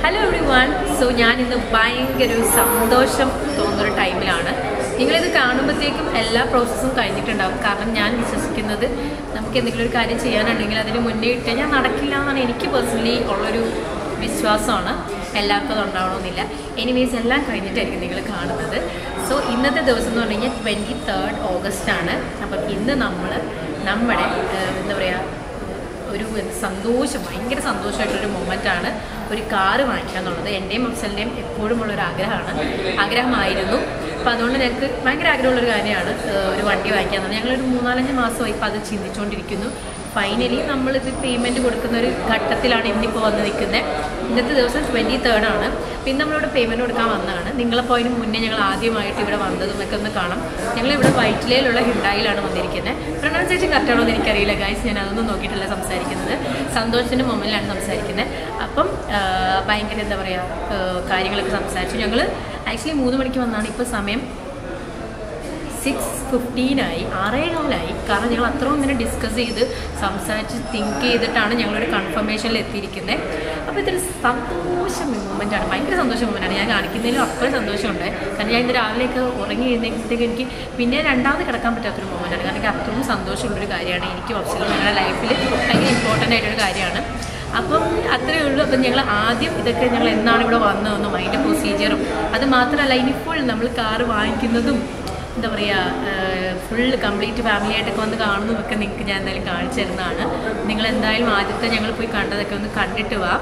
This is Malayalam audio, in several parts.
Hello everyone. So ഞാൻ ഇന്ന് ഭയങ്കര സന്തോഷം തോന്നുന്ന ടൈമിലാണ്. നിങ്ങൾ ഇത് കാണുമ്പോഴേക്കും എല്ലാ പ്രോസസ്സും കഴിഞ്ഞിട്ടുണ്ടാവും. കാരണം ഞാൻ വിശ്വസിക്കുന്നത് നമുക്ക് എന്തെങ്കിലും ഒരു കാര്യം ചെയ്യാനുണ്ടെങ്കിൽ അതിന് മുന്നേ ഇട്ട് ഞാൻ നടക്കില്ല എന്നാണ് എനിക്ക് പേഴ്സണലി ഉള്ളൊരു വിശ്വാസമാണ്. എല്ലാവർക്കും അത് ഉണ്ടാവണമെന്നില്ല. എനിവേസ് എല്ലാം കഴിഞ്ഞിട്ടായിരിക്കും നിങ്ങൾ കാണുന്നത്. സോ ഇന്നത്തെ ദിവസം എന്ന് പറഞ്ഞു കഴിഞ്ഞാൽ 23rd August ആണ്. അപ്പം ഇന്ന് നമ്മുടെ എന്താ പറയുക ഒരു സന്തോഷം, ഭയങ്കര സന്തോഷമായിട്ടൊരു മൊമെൻ്റാണ് ഒരു കാറ് വാങ്ങിക്കുക എന്നുള്ളത്. എൻ്റെയും അഫ്സലിൻ്റെയും എപ്പോഴും ഉള്ളൊരു ആഗ്രഹമായിരുന്നു. അപ്പോൾ അതുകൊണ്ട് ഞങ്ങൾക്ക് ഭയങ്കര ആഗ്രഹമുള്ളൊരു കാര്യമാണ് ഒരു വണ്ടി വാങ്ങിക്കുക എന്നുള്ളത്. ഞങ്ങളൊരു 3-4 മാസമായി ഇപ്പോൾ അത് ചിന്തിച്ചുകൊണ്ടിരിക്കുന്നു. ഫൈനലി നമ്മളിത് പേയ്മെൻറ്റ് കൊടുക്കുന്ന ഒരു ഘട്ടത്തിലാണ് ഇന്നിപ്പോൾ വന്ന് നിൽക്കുന്നത്. ഇന്നത്തെ ദിവസം 23rd ആണ്. പിന്നെ നമ്മളിവിടെ പേയ്മെൻറ്റ് കൊടുക്കാൻ വന്നതാണ്. നിങ്ങളപ്പോൾ അതിന് മുന്നേ ഞങ്ങൾ ആദ്യമായിട്ട് ഇവിടെ വന്നതെന്നൊക്കെ ഒന്ന് കാണാം. ഞങ്ങളിവിടെ വൈറ്റിലയിലുള്ള ഹിണ്ടായിലാണ് വന്നിരിക്കുന്നത്. പ്രൊണൗൺസിയേഷൻ കറക്റ്റാണോ എന്ന് എനിക്കറിയില്ല ഗൈസ്, ഞാൻ അതൊന്നും നോക്കിയിട്ടല്ല സംസാരിക്കുന്നത്. സന്തോഷത്തിൻ്റെ മൊമെൻറ്റിലാണ് സംസാരിക്കുന്നത്. അപ്പം ഭയങ്കര എന്താ പറയുക കാര്യങ്ങളൊക്കെ സംസാരിച്ചു. ഞങ്ങൾ ആക്ച്വലി 3 മണിക്ക് വന്നാണ്. ഇപ്പോൾ സമയം 6:15 ആയി, 6:15. കാരണം ഞങ്ങൾ അത്രയും ഇങ്ങനെ ഡിസ്കസ് ചെയ്ത് സംസാരിച്ച് തിങ്ക് ചെയ്തിട്ടാണ് ഞങ്ങളൊരു കൺഫർമേഷനിൽ എത്തിയിരിക്കുന്നത്. അപ്പോൾ ഇതൊരു സന്തോഷം മൊമെൻ്റാണ്, ഭയങ്കര സന്തോഷം മൊമെൻ്റാണ്. ഞാൻ കാണിക്കുന്നതിലും അപ്പോഴും സന്തോഷമുണ്ട്. കാരണം ഞാൻ ഇന്ന് രാവിലെയൊക്കെ ഉറങ്ങി എഴുന്നേൽക്കുമ്പോഴത്തേക്ക് എനിക്ക് പിന്നെ രണ്ടാമത് കിടക്കാൻ പറ്റാത്തൊരു മൊമെൻ്റാണ്. കാരണം എനിക്ക് അത്രയും സന്തോഷമുള്ളൊരു കാര്യമാണ്. എനിക്ക് ഓപ്ഷനിൽ ഞങ്ങളുടെ ലൈഫിൽ ഭയങ്കര ഇമ്പോർട്ടൻ്റ് ആയിട്ടൊരു കാര്യമാണ്. അപ്പം അത്രയേ ഉള്ളൂ. അപ്പം ഞങ്ങൾ ആദ്യം ഇതൊക്കെ ഞങ്ങൾ എന്നാണ് ഇവിടെ വന്നതെന്നും അതിൻ്റെ പ്രൊസീജിയറും അത് മാത്രമല്ല ഇനിയിപ്പോൾ നമ്മൾ കാറ് വാങ്ങിക്കുന്നതും എന്താ പറയുക ഫുൾ കംപ്ലീറ്റ് ഫാമിലി ആയിട്ടൊക്കെ വന്ന് കാണുന്നതൊക്കെ നിങ്ങൾക്ക് ഞാൻ എന്തായാലും കാണിച്ചു തരുന്നതാണ്. നിങ്ങളെന്തായാലും ആദ്യത്തെ ഞങ്ങൾ പോയി കണ്ടതൊക്കെ ഒന്ന് കണ്ടിട്ട് വാ.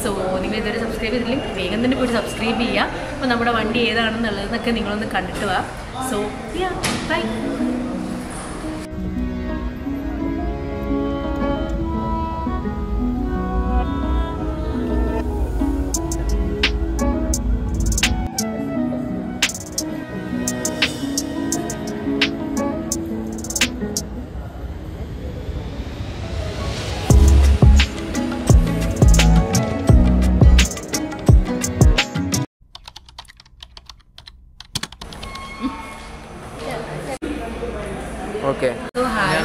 സോ നിങ്ങൾ ഇതുവരെ സബ്സ്ക്രൈബ് ചെയ്തില്ലെങ്കിൽ വേഗം തന്നെ പോയി സബ്സ്ക്രൈബ് ചെയ്യുക. അപ്പോൾ നമ്മുടെ വണ്ടി ഏതാണെന്നുള്ളതെന്നൊക്കെ നിങ്ങളൊന്ന് കണ്ടിട്ട് വാ. So bye.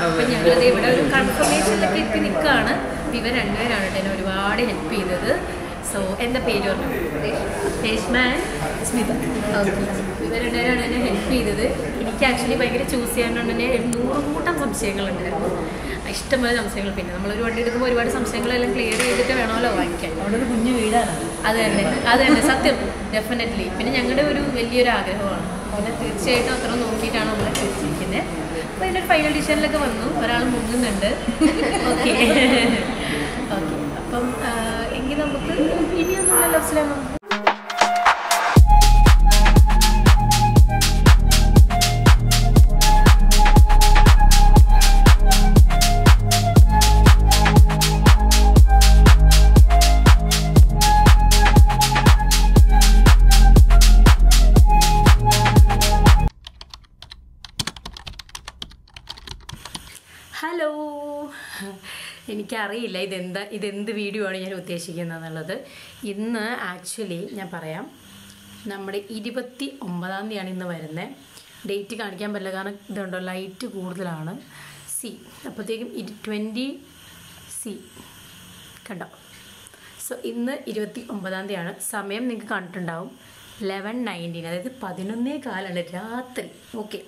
അപ്പം ഞങ്ങളിത് ഇവിടെ ഒരു കൺഫർമേഷനിലൊക്കെ എത്തി നിൽക്കുകയാണ്. ഇവർ രണ്ടുപേരാണ് എന്നെ ഒരുപാട് ഹെൽപ്പ് ചെയ്തത്. സോ എന്താ പേര് പറഞ്ഞു? രേഷ്മാൻ സ്മിത. ഓക്കെ, ഇവർ രണ്ടുപേരാണ് എന്നെ ഹെൽപ്പ് ചെയ്തത്. എനിക്ക് ആക്ച്വലി ഭയങ്കര ചൂസ് ചെയ്യാനുകൊണ്ട് തന്നെ 100 സംശയങ്ങളുണ്ടായിരുന്നു, ഇഷ്ടംപോലെ സംശയങ്ങൾ. പിന്നെ നമ്മളൊരു വണ്ടി എടുക്കുമ്പോൾ ഒരുപാട് സംശയങ്ങളെല്ലാം ക്ലിയർ ചെയ്തിട്ട് വേണമല്ലോ വാങ്ങിക്കാൻ. അവിടെ ഒരു കുഞ്ഞു വീടാണ്. അത് തന്നെ സത്യം, ഡെഫിനറ്റ്ലി. പിന്നെ ഞങ്ങളുടെ ഒരു വലിയൊരു ആഗ്രഹമാണ്. പിന്നെ തീർച്ചയായിട്ടും അത്ര നോക്കിയിട്ടാണ് നമ്മൾ ചോദിച്ചിരിക്കുന്നത്. അപ്പോൾ ഇതിൻ്റെ ഫൈനൽ ഡിസിഷനിലൊക്കെ വന്നു. ഒരാൾ മുങ്ങുന്നുണ്ട്. Okay okay. അപ്പം എങ്കിൽ നമുക്ക് ഇനിയൊന്നുമില്ലല്ലോ അഫ്സലാമ. ഹലോ, എനിക്കറിയില്ല ഇതെന്ത് വീഡിയോ ആണ് ഞാൻ ഉദ്ദേശിക്കുന്നത് എന്നുള്ളത്. ഇന്ന് ആക്ച്വലി ഞാൻ പറയാം, നമ്മുടെ 29-ാം തീയതിയാണ് ഇന്ന് വരുന്നത്. ഡേറ്റ് കാണിക്കാൻ പറ്റില്ല കാരണം ഇതുണ്ടോ ലൈറ്റ് കൂടുതലാണ്. അപ്പോഴത്തേക്കും 20 കണ്ടോ. സോ ഇന്ന് 29-ാം തീയതിയാണ്. സമയം നിങ്ങൾക്ക് കണ്ടിട്ടുണ്ടാവും 11:19, അതായത് 11:15 രാത്രി. ഓക്കെ.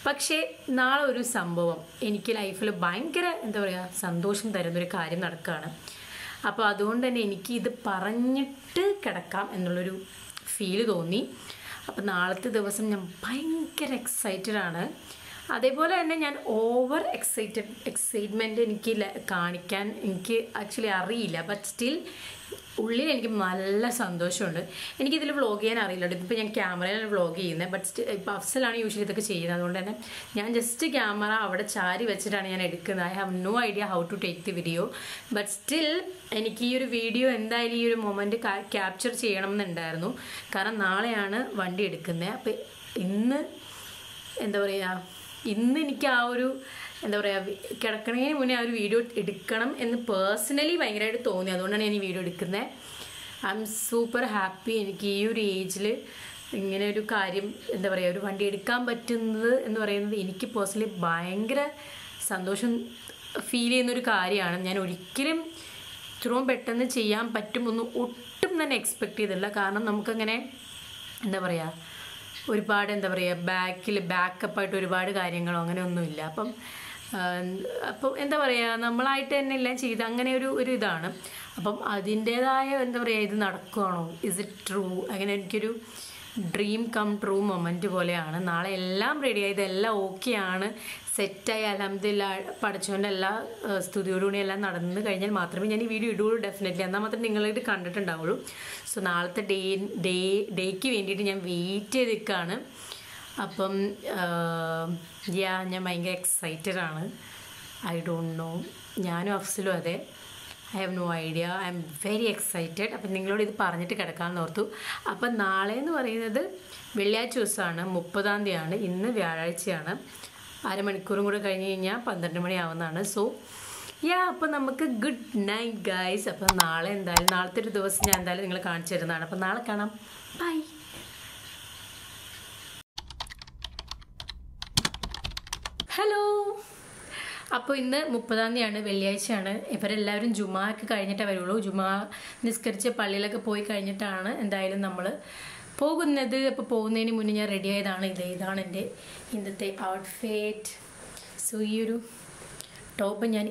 പക്ഷേ നാളെ ഒരു സംഭവം എനിക്ക് ലൈഫിൽ ഭയങ്കര എന്താ പറയുക സന്തോഷം തരുന്നൊരു കാര്യം നടക്കുകയാണ്. അപ്പോൾ അതുകൊണ്ട് തന്നെ എനിക്ക് ഇത് പറഞ്ഞിട്ട് കിടക്കാം എന്നുള്ളൊരു ഫീല് തോന്നി. അപ്പോൾ നാളത്തെ ദിവസം ഞാൻ ഭയങ്കര എക്സൈറ്റഡാണ്. അതേപോലെ തന്നെ ഞാൻ ഓവർ എക്സൈറ്റ്മെൻറ്റ് എനിക്ക് കാണിക്കാൻ എനിക്ക് ആക്ച്വലി അറിയില്ല. ബട്ട് സ്റ്റിൽ ഉള്ളിൽ എനിക്ക് നല്ല സന്തോഷമുണ്ട്. എനിക്കിതിൽ വ്ളോഗ് ചെയ്യാൻ അറിയില്ല. ഇതിപ്പോൾ ഞാൻ ക്യാമറയിലാണ് വ്ളോഗ് ചെയ്യുന്നത്. ബട്ട് ഇപ്പോൾ അഫ്സലാണ് യൂഷ്വലി ഇതൊക്കെ ചെയ്യുന്നത്. അതുകൊണ്ട് തന്നെ ഞാൻ ജസ്റ്റ് ക്യാമറ അവിടെ ചാരി വെച്ചിട്ടാണ് ഞാൻ എടുക്കുന്നത്. I have no idea how to take the video. But still എനിക്ക് ഈ ഒരു വീഡിയോ എന്തായാലും ഈ ഒരു മൊമെൻറ്റ് ക്യാപ്ചർ ചെയ്യണം എന്നുണ്ടായിരുന്നു. കാരണം നാളെയാണ് വണ്ടി എടുക്കുന്നത്. അപ്പോൾ ഇന്ന് എന്താ പറയുക, ഇന്ന് എനിക്ക് ആ ഒരു എന്താ പറയുക കിടക്കണതിന് മുന്നേ ആ ഒരു വീഡിയോ എടുക്കണം എന്ന് പേഴ്സണലി ഭയങ്കരമായിട്ട് തോന്നി. അതുകൊണ്ടാണ് ഞാൻ ഈ വീഡിയോ എടുക്കുന്നത്. I M super happy. എനിക്ക് ഈ ഒരു ഏജിൽ ഇങ്ങനെ ഒരു കാര്യം എന്താ പറയുക ഒരു വണ്ടി എടുക്കാൻ പറ്റുന്നത് എന്ന് പറയുന്നത് എനിക്ക് പേഴ്സണലി ഭയങ്കര സന്തോഷം ഫീൽ ചെയ്യുന്നൊരു കാര്യമാണ്. ഞാൻ ഒരിക്കലും ഇത്രയും പെട്ടെന്ന് ചെയ്യാൻ പറ്റുമെന്ന് ഒട്ടും ഒട്ടും തന്നെ എക്സ്പെക്റ്റ് ചെയ്തില്ല. കാരണം നമുക്കങ്ങനെ എന്താ പറയുക, ഒരുപാട് എന്താ പറയുക ബാക്കപ്പായിട്ട് ഒരുപാട് കാര്യങ്ങളോ അങ്ങനെയൊന്നുമില്ല. അപ്പം എന്താ പറയുക, നമ്മളായിട്ട് തന്നെ എല്ലാം ചെയ്ത് അങ്ങനെ ഒരു ഇതാണ്. അപ്പം അതിൻ്റേതായ എന്താ പറയുക, ഇത് നടക്കുകയാണോ, ഇസ് ഇറ്റ് ട്രൂ, അങ്ങനെ എനിക്കൊരു ഡ്രീം കം ട്രൂ മൊമെൻറ്റ് പോലെയാണ്. നാളെ എല്ലാം റെഡിയായി, ഇതെല്ലാം ഓക്കെയാണ്, സെറ്റായി, അൽഹംദുലില്ലാഹ് പഠിച്ചവൻ്റെ എല്ലാ സ്തുതിയോടുകൂടി എല്ലാം നടന്നു കഴിഞ്ഞാൽ മാത്രമേ ഞാൻ ഈ വീഡിയോ ഇടുകയുള്ളൂ. ഡെഫിനറ്റ്ലി എന്നാൽ മാത്രമേ നിങ്ങളിത് കണ്ടിട്ടുണ്ടാവുള്ളൂ. സോ നാളത്തെ ഡേക്ക് വേണ്ടിയിട്ട് ഞാൻ വെയിറ്റ് ചെയ്ത് നിൽക്കുകയാണ്. അപ്പം ഞാൻ ഭയങ്കര എക്സൈറ്റഡ് ആണ്. ഐ ഡോണ്ട് നോ, ഞാനും അഫ്സലും അതെ. ഐ ഹാവ് നോ ഐഡിയ, ഐ എം വെരി എക്സൈറ്റഡ്. അപ്പം നിങ്ങളോട് ഇത് പറഞ്ഞിട്ട് കിടക്കാമെന്ന് ഓർത്തു. അപ്പം നാളെ എന്ന് പറയുന്നത് വെള്ളിയാഴ്ച ദിവസമാണ്, 30-ാം തീയതിയാണ്. ഇന്ന് വ്യാഴാഴ്ചയാണ്. അരമണിക്കൂറും കൂടെ കഴിഞ്ഞ് കഴിഞ്ഞാൽ 12 മണിയാവുന്നതാണ്. സോ അപ്പം നമുക്ക് ഗുഡ് നൈറ്റ് ഗൈസ്. അപ്പം നാളെ എന്തായാലും നാളത്തെ ഒരു ദിവസം ഞാൻ എന്തായാലും നിങ്ങളെ കാണിച്ചു തരുന്നതാണ്. അപ്പം നാളെ കാണാം. ബൈ. ഹലോ. അപ്പോൾ ഇന്ന് 30-ാം തീയതിയാണ്, വെള്ളിയാഴ്ചയാണ്. ഇവരെല്ലാവരും ജുമാക്ക് കഴിഞ്ഞിട്ടേ വരുള്ളൂ. ജുമാ നിസ്കരിച്ച് പള്ളിയിലൊക്കെ പോയി കഴിഞ്ഞിട്ടാണ് എന്തായാലും നമ്മൾ പോകുന്നത്. അപ്പോൾ പോകുന്നതിന് മുന്നേ ഞാൻ റെഡി ആയതാണ്. ഇതാണ് എൻ്റെ ഇന്നത്തെ ഔട്ട്ഫിറ്റ്. സോ ഈ ഒരു ടോപ്പ് ഞാൻ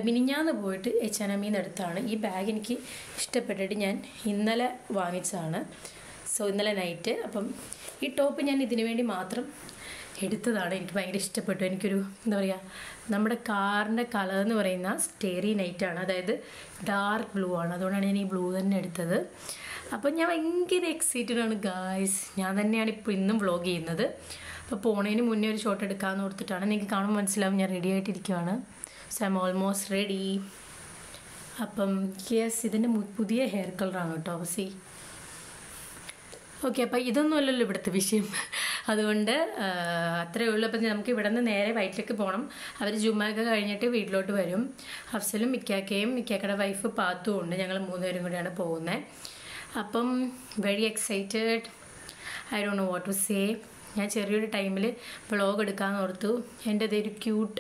മിനിഞ്ഞാന്ന് പോയിട്ട് H&Mന്ന് എടുത്താണ്. ഈ ബാഗ് എനിക്ക് ഇഷ്ടപ്പെട്ടിട്ട് ഞാൻ ഇന്നലെ വാങ്ങിച്ചതാണ്. സോ ഇന്നലെ നൈറ്റ്. അപ്പം ഈ ടോപ്പ് ഞാൻ ഇതിനു വേണ്ടി മാത്രം എടുത്തതാണ്. എനിക്ക് ഭയങ്കര ഇഷ്ടപ്പെട്ടു. എനിക്കൊരു എന്താ പറയുക, നമ്മുടെ കാറിൻ്റെ കളർ എന്ന് പറയുന്ന സ്റ്റേറി നൈറ്റാണ്, അതായത് ഡാർക്ക് ബ്ലൂ ആണ്. അതുകൊണ്ടാണ് ഞാൻ ഈ ബ്ലൂ തന്നെ എടുത്തത്. അപ്പം ഞാൻ ഭയങ്കര എക്സൈറ്റഡ് ആണ് ഗായ്സ്. ഞാൻ തന്നെയാണ് ഇപ്പോൾ ഇന്നും വ്ളോഗ് ചെയ്യുന്നത്. അപ്പോൾ പോണതിന് മുന്നേ ഒരു ഷോട്ട് എടുക്കാമെന്ന് ഓർത്തിട്ടാണ്. നിങ്ങൾക്ക് കാണുമ്പോൾ മനസ്സിലാവും ഞാൻ റെഡി ആയിട്ടിരിക്കുകയാണ്. So I am almost ready. അപ്പം യെസ്, ഇതിൻ്റെ പുതിയ ഹെയർ കളറാണ് കേട്ടോ. See okay. അപ്പം ഇതൊന്നുമല്ലല്ലോ ഇവിടുത്തെ വിഷയം. അതുകൊണ്ട് അത്രയേ ഉള്ളൂ. അപ്പം നമുക്ക് ഇവിടെ നിന്ന് നേരെ വയറ്റിലേക്ക് പോകണം. അവർ ജുമ്മയൊക്കെ കഴിഞ്ഞിട്ട് വീട്ടിലോട്ട് വരും. അഫ്സലും മിക്കാക്കയുടെ വൈഫ് പാത്തും ഉണ്ട്. ഞങ്ങൾ 3 പേരും കൂടെയാണ് പോകുന്നത്. അപ്പം very excited. I don't know what to say. ഞാൻ ചെറിയൊരു ടൈമിൽ വ്ളോഗ് എടുക്കാമെന്ന് ഓർത്തു. എൻ്റെ ഒരു ക്യൂട്ട്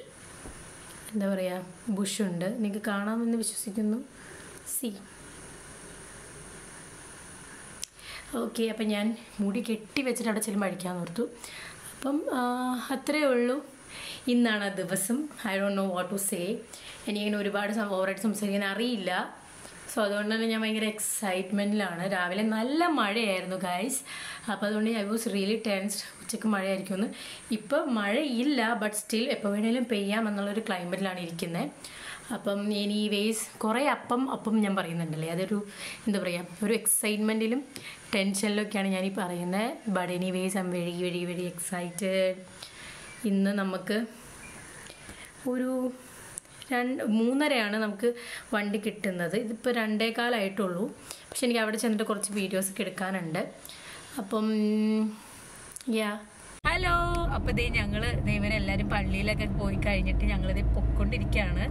എന്താ പറയുക ബുഷുണ്ട്, നിങ്ങൾക്ക് കാണാമെന്ന് വിശ്വസിക്കുന്നു. C okay. അപ്പം ഞാൻ മുടി കെട്ടി വെച്ചിട്ട് അവിടെ ചെല്ലുമ്പോൾ അഴിക്കാമെന്ന് ഓർത്തു. അപ്പം അത്രയേ ഉള്ളൂ. ഇന്നാണ് ആ ദിവസം. I don't know what to say. എനിക്കിങ്ങനെ ഒരുപാട് ഓവറായിട്ട് സംസാരിക്കാൻ അറിയില്ല. സോ അതുകൊണ്ട് തന്നെ ഞാൻ ഭയങ്കര എക്സൈറ്റ്മെൻറ്റിലാണ്. രാവിലെ നല്ല മഴയായിരുന്നു ഗൈസ്. അപ്പോൾ അതുകൊണ്ട് ഐ വാസ് റിയലി ടെൻസ്ഡ്. ഉച്ചയ്ക്ക് മഴയായിരിക്കുമെന്ന്. ഇപ്പം മഴയില്ല, ബട്ട് സ്റ്റിൽ എപ്പോൾ വേണേലും പെയ്യാം എന്നുള്ളൊരു ക്ലൈമറ്റിലാണ് ഇരിക്കുന്നത്. അപ്പം എനിവേസ് കുറേ അപ്പം ഞാൻ പറയുന്നുണ്ടല്ലേ, അതൊരു എന്താ പറയുക, ഒരു എക്സൈറ്റ്മെൻറ്റിലും ടെൻഷനിലൊക്കെയാണ് ഞാനീ പറയുന്നത്. ബട്ട് എനിവേസ് ഐ എം വെരി വെരി വെരി എക്സൈറ്റഡ്. ഇന്ന് നമുക്ക് ഒരു 3:30 നമുക്ക് വണ്ടി കിട്ടുന്നത്. ഇതിപ്പോൾ 2:15 ആയിട്ടുള്ളൂ. പക്ഷെ എനിക്ക് അവിടെ ചെന്നിട്ട് കുറച്ച് വീഡിയോസൊക്കെ എടുക്കാനുണ്ട്. അപ്പം ഹലോ. അപ്പോൾ ഞങ്ങൾ ഇവരെല്ലാവരും പള്ളിയിലൊക്കെ പോയി കഴിഞ്ഞിട്ട് ഞങ്ങളിത് പൊയ്ക്കൊണ്ടിരിക്കുകയാണ്.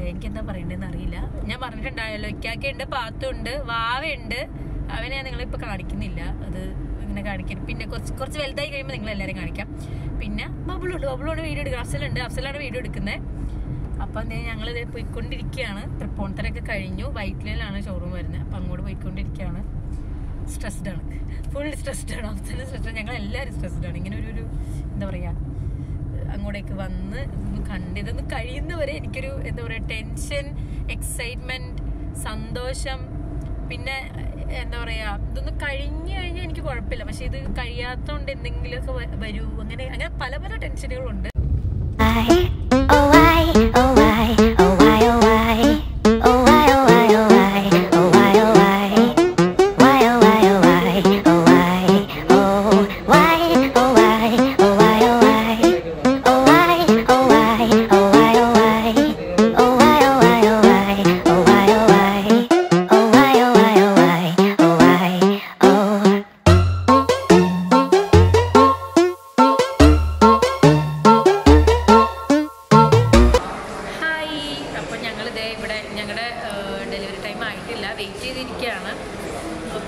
എനിക്കെന്താ പറയേണ്ടതെന്ന് അറിയില്ല. ഞാൻ പറഞ്ഞിട്ടുണ്ടായല്ലോ, ഇക്കാക്കയുണ്ട്, പാത്തുണ്ട്, വാവയുണ്ട്. അവനെ ഞാൻ നിങ്ങളിപ്പോൾ കാണിക്കുന്നില്ല, അത് ഇങ്ങനെ കാണിക്കും. പിന്നെ കുറച്ച് വലുതായി കഴിയുമ്പോൾ നിങ്ങളെല്ലാവരും കാണിക്കാം. പിന്നെ ബബിളോട് വീഡിയോ എടുക്കുക. അഫ്സലാണ് വീഡിയോ എടുക്കുന്നത്. അപ്പം ഞങ്ങളിത് പോയിക്കൊണ്ടിരിക്കുകയാണ്. തൃപ്പൂണിത്തറയൊക്കെ കഴിഞ്ഞു. വൈറ്റിലാണ് ഷോറൂം വരുന്നത്. അപ്പം അങ്ങോട്ട് പോയിക്കൊണ്ടിരിക്കുകയാണ്. സ്ട്രെസ്ഡാണ്, ഫുൾ സ്ട്രെസ്ഡാണ്. അഫ്സലും സ്ട്രെസ്ഡാണ്, ഞങ്ങളെല്ലാവരും സ്ട്രെസ്ഡാണ്. ഇങ്ങനെ ഒരു എന്താ പറയുക, അങ്ങോട്ടേക്ക് വന്ന് ഇതൊന്ന് കഴിയുന്നവരെ എനിക്കൊരു എന്താ പറയുക ടെൻഷൻ, എക്സൈറ്റ്മെൻറ്റ്, സന്തോഷം. പിന്നെ എന്താ പറയുക, ഇതൊന്ന് കഴിഞ്ഞു കഴിഞ്ഞാൽ എനിക്ക് കുഴപ്പമില്ല. പക്ഷെ ഇത് കഴിയാത്തതുകൊണ്ട് എന്തെങ്കിലുമൊക്കെ വരൂ, അങ്ങനെ പല പല ടെൻഷനുകളുണ്ട്.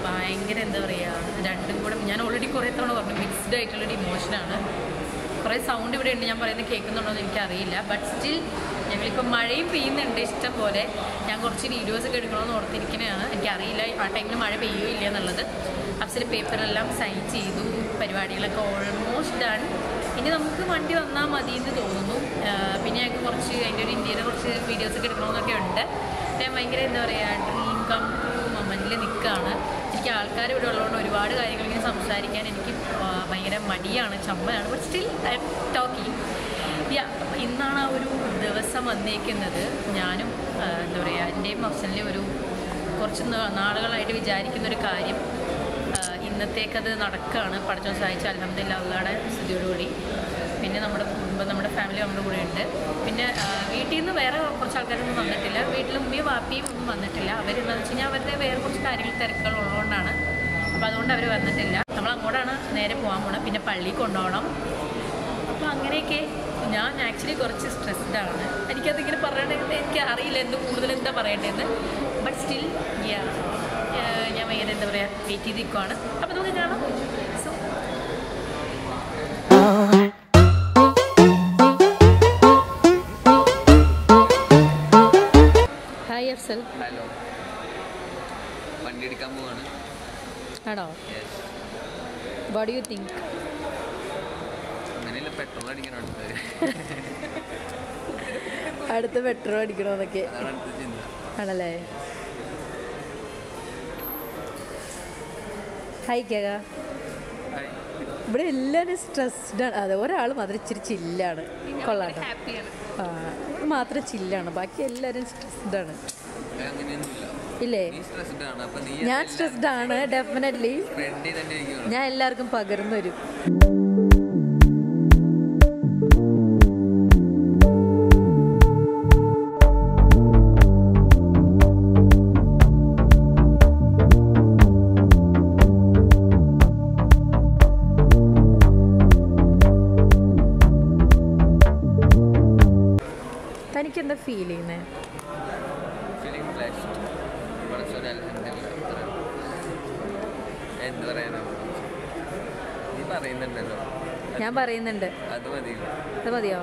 ഭയങ്കര എന്താ പറയുക, രണ്ടും കൂടെ ഞാൻ ഓൾറെഡി കുറേ തവണ പറഞ്ഞു, മിക്സ്ഡ് ആയിട്ടുള്ളൊരു ഇമോഷനാണ്. കുറേ സൗണ്ട് ഇവിടെ ഉണ്ട്, ഞാൻ പറയുന്നത് കേൾക്കുന്നുണ്ടോ എന്ന് എനിക്കറിയില്ല. ബട്ട് സ്റ്റിൽ ഞങ്ങളിപ്പോൾ മഴയും പെയ്യുന്നുണ്ട് ഇഷ്ടം പോലെ. ഞാൻ കുറച്ച് വീഡിയോസൊക്കെ എടുക്കണമെന്ന് ഓർത്തിരിക്കുന്നതാണ്. എനിക്കറിയില്ല ആ ടൈമിൽ മഴ പെയ്യോ ഇല്ല എന്നുള്ളത്. അഫ്സൽ പേപ്പറെല്ലാം സൈൻ ചെയ്തു, പരിപാടികളൊക്കെ ഓൾമോസ്റ്റ് ഡൺ. ഇനി നമുക്ക് വണ്ടി വന്നാൽ മതി എന്ന് തോന്നുന്നു. പിന്നെ ഞങ്ങൾക്ക് കുറച്ച് അതിൻ്റെ ഒരു ഇന്ത്യയിലെ കുറച്ച് വീഡിയോസൊക്കെ എടുക്കണമെന്നൊക്കെ ഉണ്ട്. ഞാൻ ഭയങ്കര എന്താ പറയുക ഡ്രീം കം ട്രൂ മൊമെൻറ്റിൽ നിൽക്കുകയാണ്. എനിക്ക് ആൾക്കാർ ഇവിടെ ഉള്ളതുകൊണ്ട് ഒരുപാട് കാര്യങ്ങൾ ഇങ്ങനെ സംസാരിക്കാൻ എനിക്ക് ഭയങ്കര മടിയാണ്, ചമ്മലാണ്. But still I am talking. ഇന്നാണ് ആ ഒരു ദിവസം വന്നേക്കുന്നത്. ഞാനും എന്താ പറയുക എൻ്റെയും അഫ്സലിൻ്റെയും ഒരു കുറച്ച് നാളുകളായിട്ട് വിചാരിക്കുന്നൊരു കാര്യം ഇന്നത്തേക്കത് നടക്കുകയാണ്. പടച്ചോൻ സഹായിച്ച അൽഹംദുലില്ലാഹ് അള്ളാഹുടെ സ്തുതിയോടുകൂടി. പിന്നെ നമ്മുടെ കുടുംബം, നമ്മുടെ ഫാമിലി നമ്മുടെ കൂടെ ഉണ്ട്. പിന്നെ വീട്ടിൽ നിന്ന് വേറെ കുറച്ച് ആൾക്കാരൊന്നും വന്നിട്ടില്ല. വീട്ടിൽ ഉമ്മയും വാപ്പിയും ഒന്നും വന്നിട്ടില്ല. അവരെന്താണെന്ന് വെച്ച് കഴിഞ്ഞാൽ അവരുടെ വേറെ കുറച്ച് കാര്യങ്ങൾ തിരക്കുകളുള്ളതുകൊണ്ടാണ്. അപ്പോൾ അതുകൊണ്ട് അവർ വന്നിട്ടില്ല. നമ്മൾ അങ്ങോട്ടാണ് നേരെ പോകാൻ പോകണം. പിന്നെ പള്ളിയിൽ കൊണ്ടുപോകണം. അപ്പോൾ അങ്ങനെയൊക്കെ ഞാൻ ആക്ച്വലി കുറച്ച് സ്ട്രെസ്ഡാണ്. എനിക്കതിങ്ങനെ പറയണമെന്ന് എനിക്ക് അറിയില്ല കൂടുതൽ എന്താ പറയേണ്ടതെന്ന്. ബട്ട് സ്റ്റിൽ ഞാൻ ഭയങ്കര എന്താ പറയുക വെയിറ്റ് ചെയ്ത് നിൽക്കുവാണ്. അപ്പോൾ നമുക്ക് കാണാം. So hi Afzal. ഹലോ. വണ്ടി എടുക്കാൻ പോവാണ്. ആണോ? What do you think? അങ്ങനെയല്ല, പെട്രോൾ അടിക്കണം അടുത്ത് പെട്രോൾ അടിക്കണമെന്നൊക്കെ ആണല്ലേ? ഹായ് കേക. ഇവിടെ എല്ലാവരും സ്ട്രെസ്ഡാണ്. അതെ, ഒരാൾ മാത്രം ഇച്ചിരി ചില്ലാണ്. കൊള്ളാട്ടോ. ആ മാത്രം ചില്ലാണ്, ബാക്കി എല്ലാവരും സ്ട്രെസ്ഡാണ്. ഇല്ലേ? ഞാൻ സ്ട്രെസ്ഡാണ് ഡെഫിനറ്റ്ലി. ഞാൻ എല്ലാവർക്കും പകർന്നു വരും. തനിക്കെന്താ ഫീൽ ചെയ്യുന്നത്? ഞാൻ പറയുന്നുണ്ട്. അത് മതിയോ?